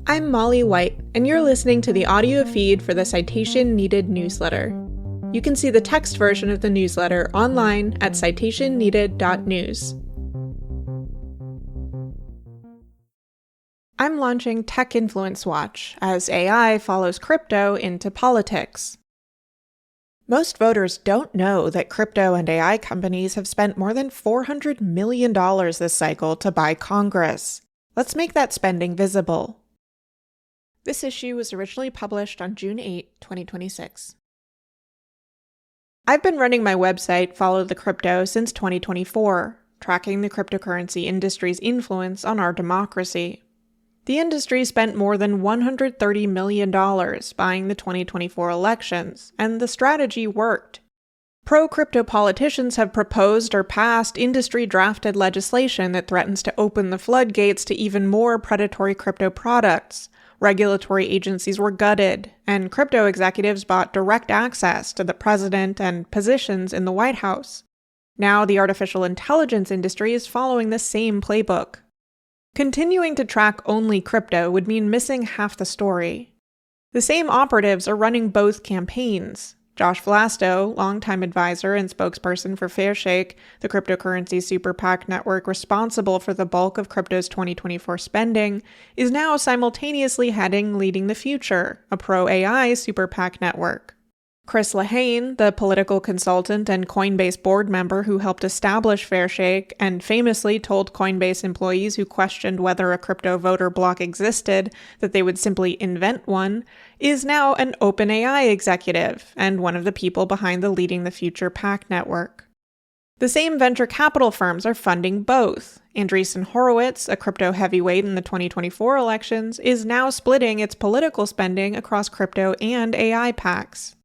I'm Molly White, and you're listening to the audio feed for the Citation Needed newsletter. You can see the text version of the newsletter online at citationneeded.news. I'm launching Tech Influence Watch as AI follows crypto into politics. Most voters don't know that crypto and AI companies have spent more than $400 million this cycle to buy Congress. Let's make that spending visible. This issue was originally published on June 8, 2026. I've been running my website, Follow the Crypto, since 2024, tracking the cryptocurrency industry's influence on our democracy. The industry spent more than $130 million buying the 2024 elections, and the strategy worked. Pro-crypto politicians have proposed or passed industry-drafted legislation that threatens to open the floodgates to even more predatory crypto products. Regulatory agencies were gutted, and crypto executives bought direct access to the president and positions in the White House. Now the artificial intelligence industry is following the same playbook. Continuing to track only crypto would mean missing half the story. The same operatives are running both campaigns. Josh Vlasto, longtime advisor and spokesperson for Fairshake, the cryptocurrency super PAC network responsible for the bulk of crypto's 2024 spending, is now simultaneously heading Leading the Future, a pro-AI super PAC network. Chris Lehane, the political consultant and Coinbase board member who helped establish Fairshake and famously told Coinbase employees who questioned whether a crypto voter bloc existed that they would simply invent one, is now an OpenAI executive and one of the people behind the Leading the Future PAC network. The same venture capital firms are funding both. Andreessen Horowitz, a crypto heavyweight in the 2024 elections, is now splitting its political spending across crypto and AI PACs.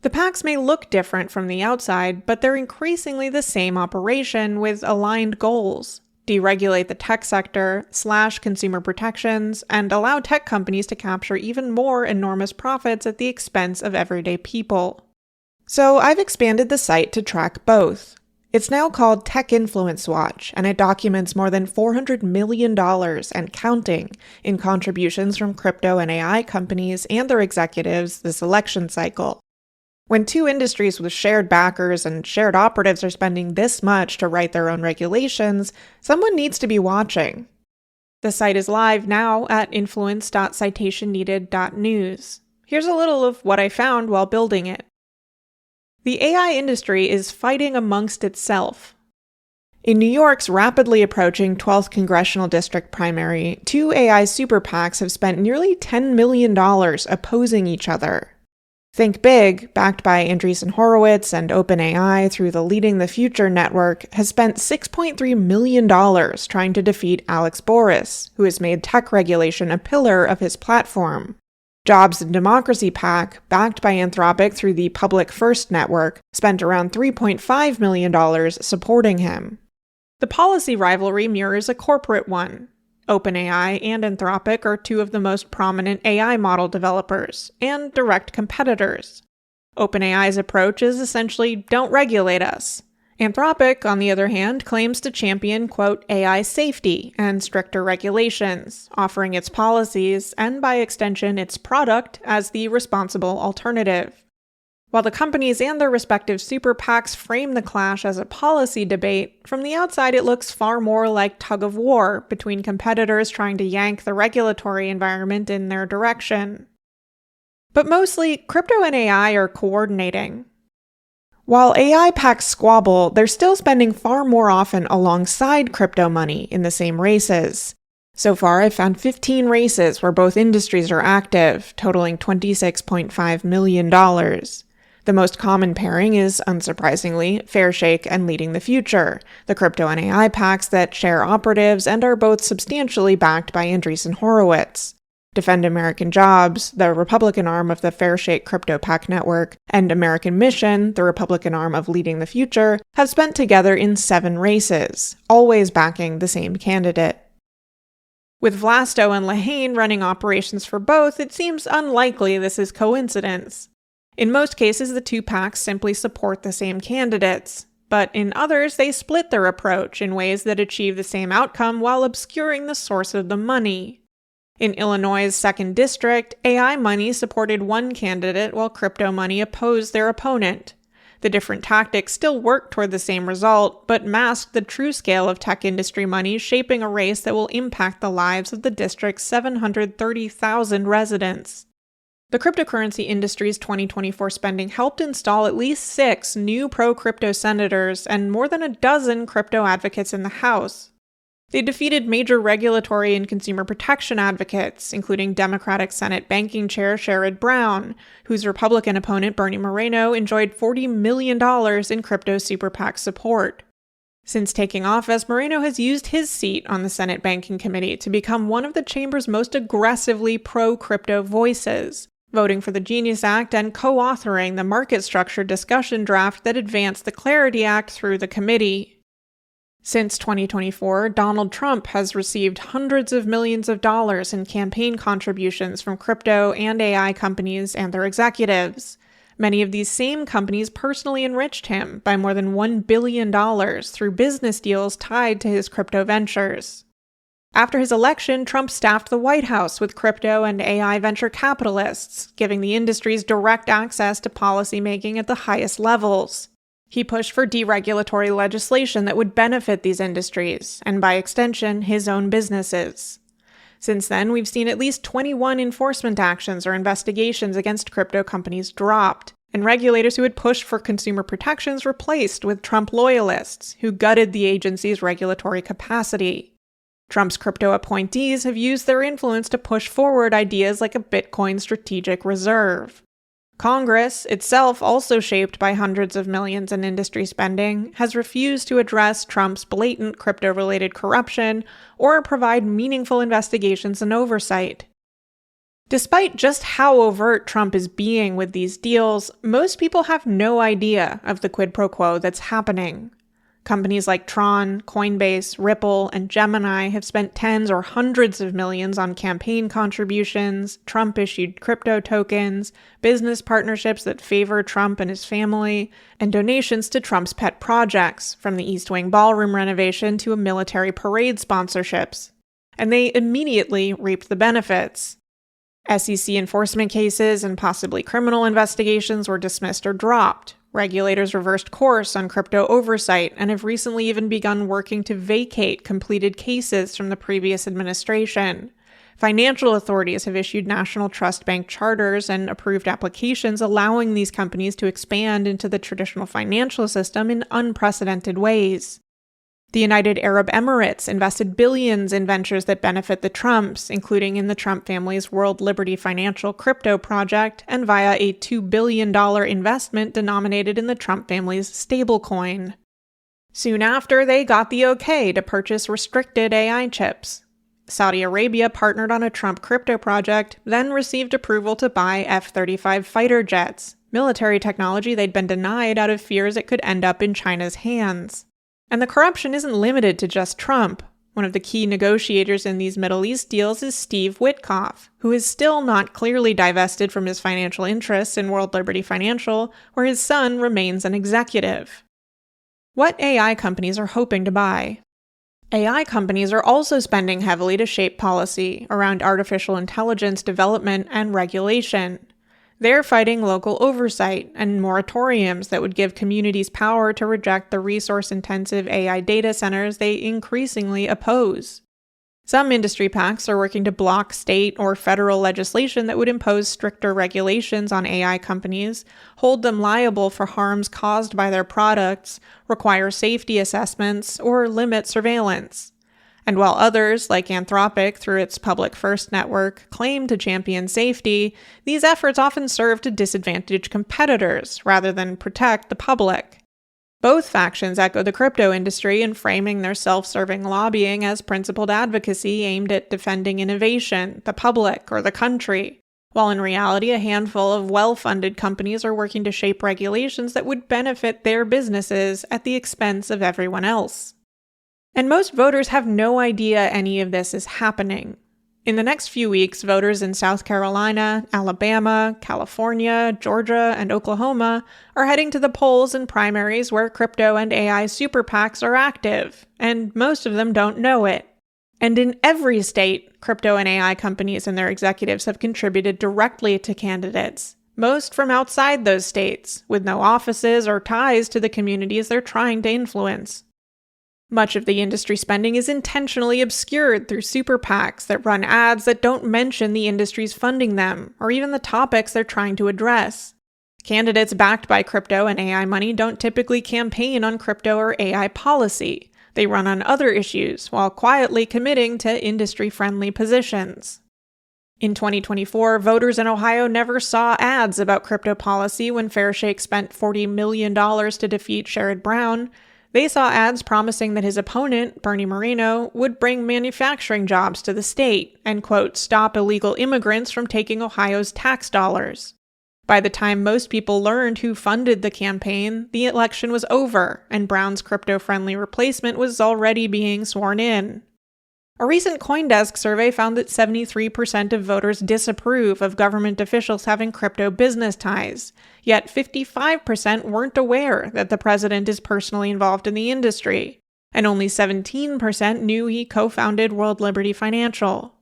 The PACs may look different from the outside, but they're increasingly the same operation with aligned goals: deregulate the tech sector, slash consumer protections, and allow tech companies to capture even more enormous profits at the expense of everyday people. So I've expanded the site to track both. It's now called Tech Influence Watch, and it documents more than $400 million and counting in contributions from crypto and AI companies and their executives this election cycle. When two industries with shared backers and shared operatives are spending this much to write their own regulations, someone needs to be watching. The site is live now at influence.citationneeded.news. Here's a little of what I found while building it. The AI industry is fighting amongst itself. In New York's rapidly approaching 12th congressional district primary, two AI super PACs have spent nearly $10 million opposing each other. Think Big, backed by Andreessen Horowitz and OpenAI through the Leading the Future network, has spent $6.3 million trying to defeat Alex Boris, who has made tech regulation a pillar of his platform. Jobs and Democracy PAC, backed by Anthropic through the Public First network, spent around $3.5 million supporting him. The policy rivalry mirrors a corporate one. OpenAI and Anthropic are two of the most prominent AI model developers, and direct competitors. OpenAI's approach is essentially, don't regulate us. Anthropic, on the other hand, claims to champion, quote, AI safety and stricter regulations, offering its policies, and by extension its product, as the responsible alternative. While the companies and their respective super PACs frame the clash as a policy debate, from the outside it looks far more like tug-of-war between competitors trying to yank the regulatory environment in their direction. But mostly, crypto and AI are coordinating. While AI PACs squabble, they're still spending far more often alongside crypto money in the same races. So far, I've found 15 races where both industries are active, totaling $26.5 million. The most common pairing is, unsurprisingly, Fairshake and Leading the Future, the crypto and AI PACs that share operatives and are both substantially backed by Andreessen Horowitz. Defend American Jobs, the Republican arm of the Fairshake crypto PAC network, and American Mission, the Republican arm of Leading the Future, have spent together in 7 races, always backing the same candidate. With Vlasto and Lehane running operations for both, it seems unlikely this is coincidence. In most cases, the two PACs simply support the same candidates, but in others, they split their approach in ways that achieve the same outcome while obscuring the source of the money. In Illinois' 2nd District, AI money supported one candidate while crypto money opposed their opponent. The different tactics still worked toward the same result, but masked the true scale of tech industry money shaping a race that will impact the lives of the district's 730,000 residents. The cryptocurrency industry's 2024 spending helped install at least 6 new pro-crypto senators and more than a dozen crypto advocates in the House. They defeated major regulatory and consumer protection advocates, including Democratic Senate Banking Chair Sherrod Brown, whose Republican opponent Bernie Moreno enjoyed $40 million in crypto super PAC support. Since taking office, Moreno has used his seat on the Senate Banking Committee to become one of the chamber's most aggressively pro-crypto voices, voting for the Genius Act and co-authoring the market structure discussion draft that advanced the Clarity Act through the committee. Since 2024, Donald Trump has received hundreds of millions of dollars in campaign contributions from crypto and AI companies and their executives. Many of these same companies personally enriched him by more than $1 billion through business deals tied to his crypto ventures. After his election, Trump staffed the White House with crypto and AI venture capitalists, giving the industries direct access to policymaking at the highest levels. He pushed for deregulatory legislation that would benefit these industries, and by extension, his own businesses. Since then, we've seen at least 21 enforcement actions or investigations against crypto companies dropped, and regulators who had pushed for consumer protections replaced with Trump loyalists who gutted the agency's regulatory capacity. Trump's crypto appointees have used their influence to push forward ideas like a Bitcoin strategic reserve. Congress, itself also shaped by hundreds of millions in industry spending, has refused to address Trump's blatant crypto-related corruption or provide meaningful investigations and oversight. Despite just how overt Trump is being with these deals, most people have no idea of the quid pro quo that's happening. Companies like Tron, Coinbase, Ripple, and Gemini have spent tens or hundreds of millions on campaign contributions, Trump-issued crypto tokens, business partnerships that favor Trump and his family, and donations to Trump's pet projects, from the East Wing ballroom renovation to a military parade sponsorships. And they immediately reaped the benefits. SEC enforcement cases and possibly criminal investigations were dismissed or dropped. Regulators reversed course on crypto oversight and have recently even begun working to vacate completed cases from the previous administration. Financial authorities have issued national trust bank charters and approved applications allowing these companies to expand into the traditional financial system in unprecedented ways. The United Arab Emirates invested billions in ventures that benefit the Trumps, including in the Trump family's World Liberty Financial crypto project and via a $2 billion investment denominated in the Trump family's stablecoin. Soon after, they got the okay to purchase restricted AI chips. Saudi Arabia partnered on a Trump crypto project, then received approval to buy F-35 fighter jets, military technology they'd been denied out of fears it could end up in China's hands. And the corruption isn't limited to just Trump. One of the key negotiators in these Middle East deals is Steve Witkoff, who is still not clearly divested from his financial interests in World Liberty Financial, where his son remains an executive. What AI companies are hoping to buy? AI companies are also spending heavily to shape policy around artificial intelligence development and regulation. They're fighting local oversight and moratoriums that would give communities power to reject the resource-intensive AI data centers they increasingly oppose. Some industry PACs are working to block state or federal legislation that would impose stricter regulations on AI companies, hold them liable for harms caused by their products, require safety assessments, or limit surveillance. And while others, like Anthropic through its Public First network, claim to champion safety, these efforts often serve to disadvantage competitors rather than protect the public. Both factions echo the crypto industry in framing their self-serving lobbying as principled advocacy aimed at defending innovation, the public, or the country, while in reality a handful of well-funded companies are working to shape regulations that would benefit their businesses at the expense of everyone else. And most voters have no idea any of this is happening. In the next few weeks, voters in South Carolina, Alabama, California, Georgia, and Oklahoma are heading to the polls in primaries where crypto and AI super PACs are active, and most of them don't know it. And in every state, crypto and AI companies and their executives have contributed directly to candidates, most from outside those states, with no offices or ties to the communities they're trying to influence. Much of the industry spending is intentionally obscured through super PACs that run ads that don't mention the industries funding them, or even the topics they're trying to address. Candidates backed by crypto and AI money don't typically campaign on crypto or AI policy. They run on other issues, while quietly committing to industry-friendly positions. In 2024, voters in Ohio never saw ads about crypto policy when Fairshake spent $40 million to defeat Sherrod Brown. They saw ads promising that his opponent, Bernie Moreno, would bring manufacturing jobs to the state and, quote, stop illegal immigrants from taking Ohio's tax dollars. By the time most people learned who funded the campaign, the election was over, and Brown's crypto-friendly replacement was already being sworn in. A recent CoinDesk survey found that 73% of voters disapprove of government officials having crypto business ties, yet 55% weren't aware that the president is personally involved in the industry, and only 17% knew he co-founded World Liberty Financial.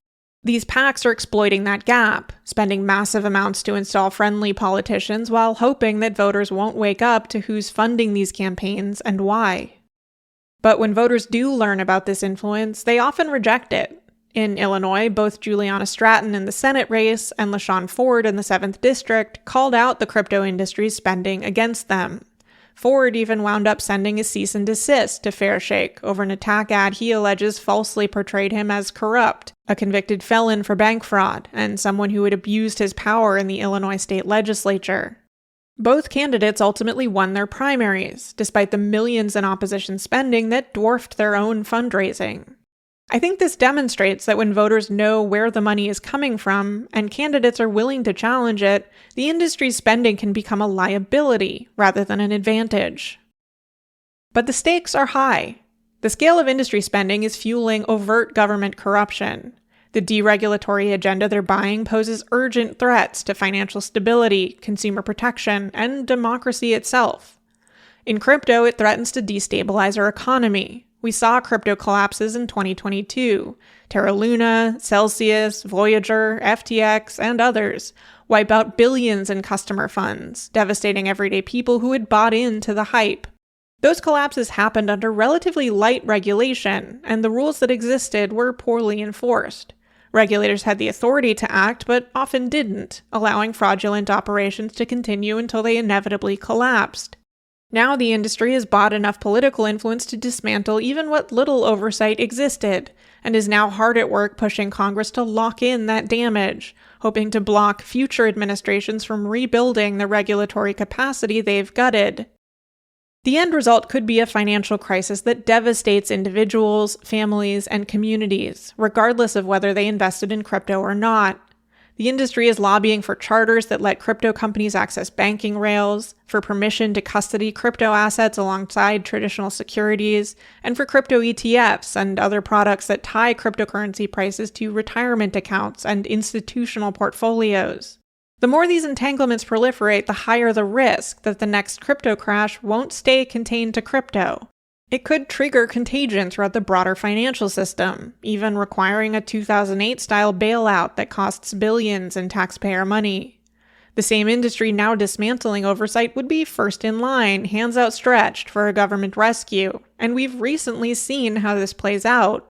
These PACs are exploiting that gap, spending massive amounts to install friendly politicians while hoping that voters won't wake up to who's funding these campaigns and why. But when voters do learn about this influence, they often reject it. In Illinois, both Juliana Stratton in the Senate race and LaShawn Ford in the 7th District called out the crypto industry's spending against them. Ford even wound up sending a cease and desist to Fairshake over an attack ad he alleges falsely portrayed him as corrupt, a convicted felon for bank fraud, and someone who had abused his power in the Illinois state legislature. Both candidates ultimately won their primaries, despite the millions in opposition spending that dwarfed their own fundraising. I think this demonstrates that when voters know where the money is coming from, and candidates are willing to challenge it, the industry's spending can become a liability rather than an advantage. But the stakes are high. The scale of industry spending is fueling overt government corruption. The deregulatory agenda they're buying poses urgent threats to financial stability, consumer protection, and democracy itself. In crypto, it threatens to destabilize our economy. We saw crypto collapses in 2022. Terra Luna, Celsius, Voyager, FTX, and others wipe out billions in customer funds, devastating everyday people who had bought into the hype. Those collapses happened under relatively light regulation, and the rules that existed were poorly enforced. Regulators had the authority to act, but often didn't, allowing fraudulent operations to continue until they inevitably collapsed. Now the industry has bought enough political influence to dismantle even what little oversight existed, and is now hard at work pushing Congress to lock in that damage, hoping to block future administrations from rebuilding the regulatory capacity they've gutted. The end result could be a financial crisis that devastates individuals, families, and communities, regardless of whether they invested in crypto or not. The industry is lobbying for charters that let crypto companies access banking rails, for permission to custody crypto assets alongside traditional securities, and for crypto ETFs and other products that tie cryptocurrency prices to retirement accounts and institutional portfolios. The more these entanglements proliferate, the higher the risk that the next crypto crash won't stay contained to crypto. It could trigger contagion throughout the broader financial system, even requiring a 2008-style bailout that costs billions in taxpayer money. The same industry now dismantling oversight would be first in line, hands outstretched for a government rescue, and we've recently seen how this plays out.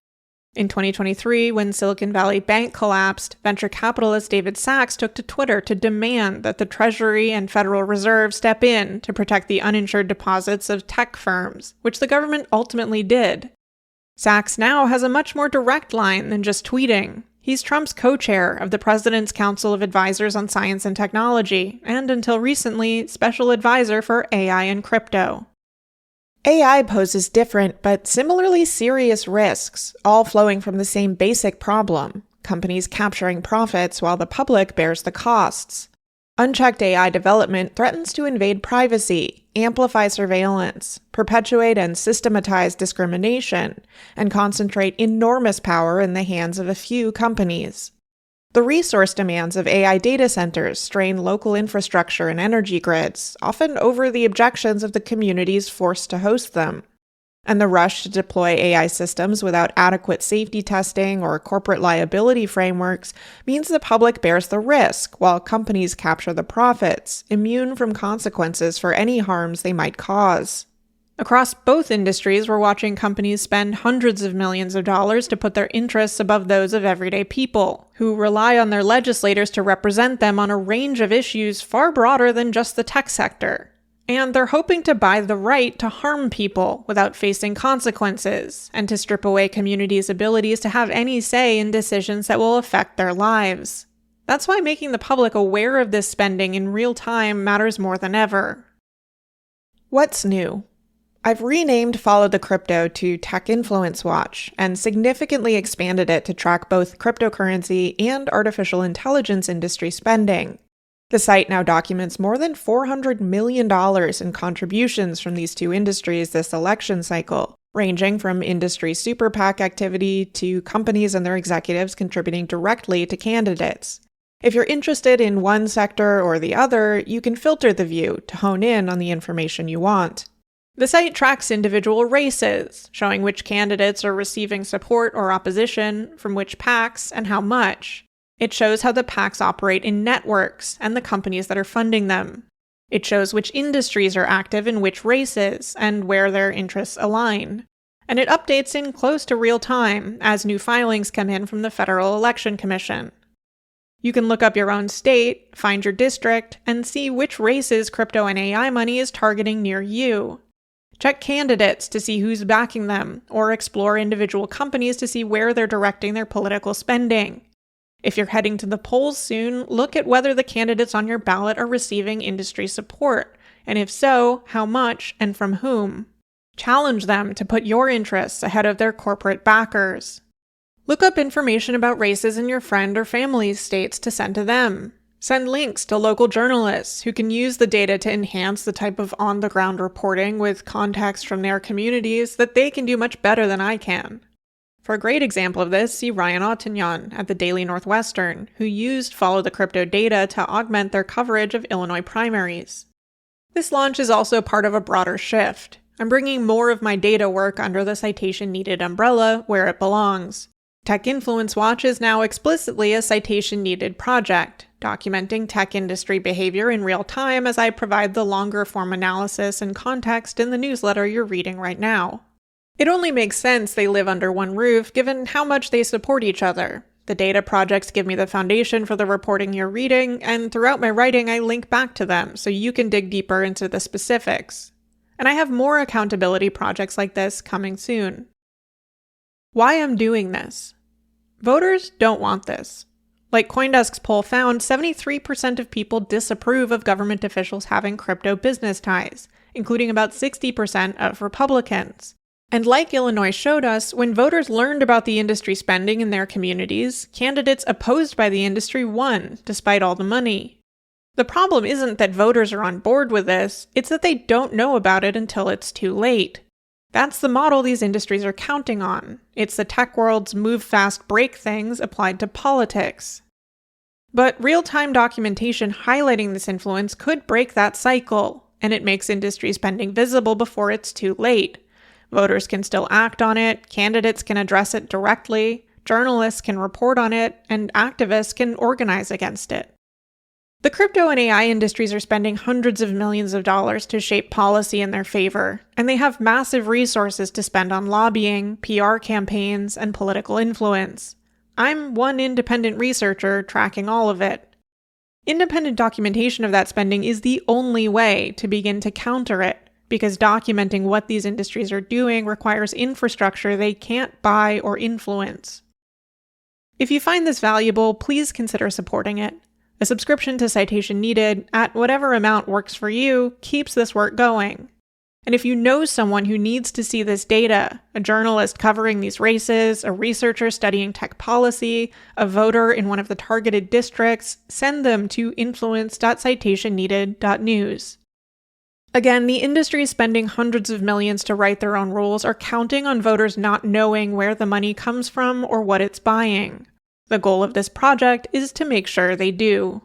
In 2023, when Silicon Valley Bank collapsed, venture capitalist David Sachs took to Twitter to demand that the Treasury and Federal Reserve step in to protect the uninsured deposits of tech firms, which the government ultimately did. Sachs now has a much more direct line than just tweeting. He's Trump's co-chair of the President's Council of Advisors on Science and Technology, and until recently, special advisor for AI and crypto. AI poses different but similarly serious risks, all flowing from the same basic problem: companies capturing profits while the public bears the costs. Unchecked AI development threatens to invade privacy, amplify surveillance, perpetuate and systematize discrimination, and concentrate enormous power in the hands of a few companies. The resource demands of AI data centers strain local infrastructure and energy grids, often over the objections of the communities forced to host them. And the rush to deploy AI systems without adequate safety testing or corporate liability frameworks means the public bears the risk while companies capture the profits, immune from consequences for any harms they might cause. Across both industries, we're watching companies spend hundreds of millions of dollars to put their interests above those of everyday people, who rely on their legislators to represent them on a range of issues far broader than just the tech sector. And they're hoping to buy the right to harm people without facing consequences, and to strip away communities' abilities to have any say in decisions that will affect their lives. That's why making the public aware of this spending in real time matters more than ever. What's new? I've renamed Follow the Crypto to Tech Influence Watch and significantly expanded it to track both cryptocurrency and artificial intelligence industry spending. The site now documents more than $400 million in contributions from these two industries this election cycle, ranging from industry super PAC activity to companies and their executives contributing directly to candidates. If you're interested in one sector or the other, you can filter the view to hone in on the information you want. The site tracks individual races, showing which candidates are receiving support or opposition from which PACs and how much. It shows how the PACs operate in networks and the companies that are funding them. It shows which industries are active in which races and where their interests align. And it updates in close to real time as new filings come in from the Federal Election Commission. You can look up your own state, find your district, and see which races crypto and AI money is targeting near you. Check candidates to see who's backing them, or explore individual companies to see where they're directing their political spending. If you're heading to the polls soon, look at whether the candidates on your ballot are receiving industry support, and if so, how much and from whom. Challenge them to put your interests ahead of their corporate backers. Look up information about races in your friend or family's states to send to them. Send links to local journalists who can use the data to enhance the type of on-the-ground reporting with context from their communities that they can do much better than I can. For a great example of this, see Ryan Ottignon at the Daily Northwestern, who used Follow the Crypto data to augment their coverage of Illinois primaries. This launch is also part of a broader shift. I'm bringing more of my data work under the Citation Needed umbrella where it belongs. Tech Influence Watch is now explicitly a Citation Needed project, documenting tech industry behavior in real time as I provide the longer form analysis and context in the newsletter you're reading right now. It only makes sense they live under one roof given how much they support each other. The data projects give me the foundation for the reporting you're reading, and throughout my writing I link back to them so you can dig deeper into the specifics. And I have more accountability projects like this coming soon. Why I'm doing this? Voters don't want this. Like CoinDesk's poll found, 73% of people disapprove of government officials having crypto business ties, including about 60% of Republicans. And like Illinois showed us, when voters learned about the industry spending in their communities, candidates opposed by the industry won, despite all the money. The problem isn't that voters are on board with this, it's that they don't know about it until it's too late. That's the model these industries are counting on. It's the tech world's move fast, break things applied to politics. But real-time documentation highlighting this influence could break that cycle, and it makes industry spending visible before it's too late. Voters can still act on it, candidates can address it directly, journalists can report on it, and activists can organize against it. The crypto and AI industries are spending hundreds of millions of dollars to shape policy in their favor, and they have massive resources to spend on lobbying, PR campaigns, and political influence. I'm one independent researcher tracking all of it. Independent documentation of that spending is the only way to begin to counter it, because documenting what these industries are doing requires infrastructure they can't buy or influence. If you find this valuable, please consider supporting it. A subscription to Citation Needed, at whatever amount works for you, keeps this work going. And if you know someone who needs to see this data, a journalist covering these races, a researcher studying tech policy, a voter in one of the targeted districts, send them to influence.citationneeded.news. Again, the industry spending hundreds of millions to write their own rules are counting on voters not knowing where the money comes from or what it's buying. The goal of this project is to make sure they do.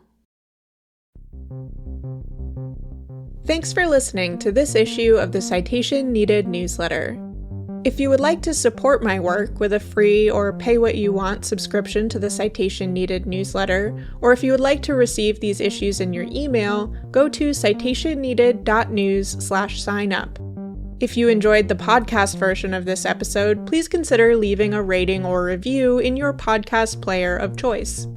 Thanks for listening to this issue of the Citation Needed newsletter. If you would like to support my work with a free or pay-what-you-want subscription to the Citation Needed newsletter, or if you would like to receive these issues in your email, go to citationneeded.news/sign-up. If you enjoyed the podcast version of this episode, please consider leaving a rating or review in your podcast player of choice.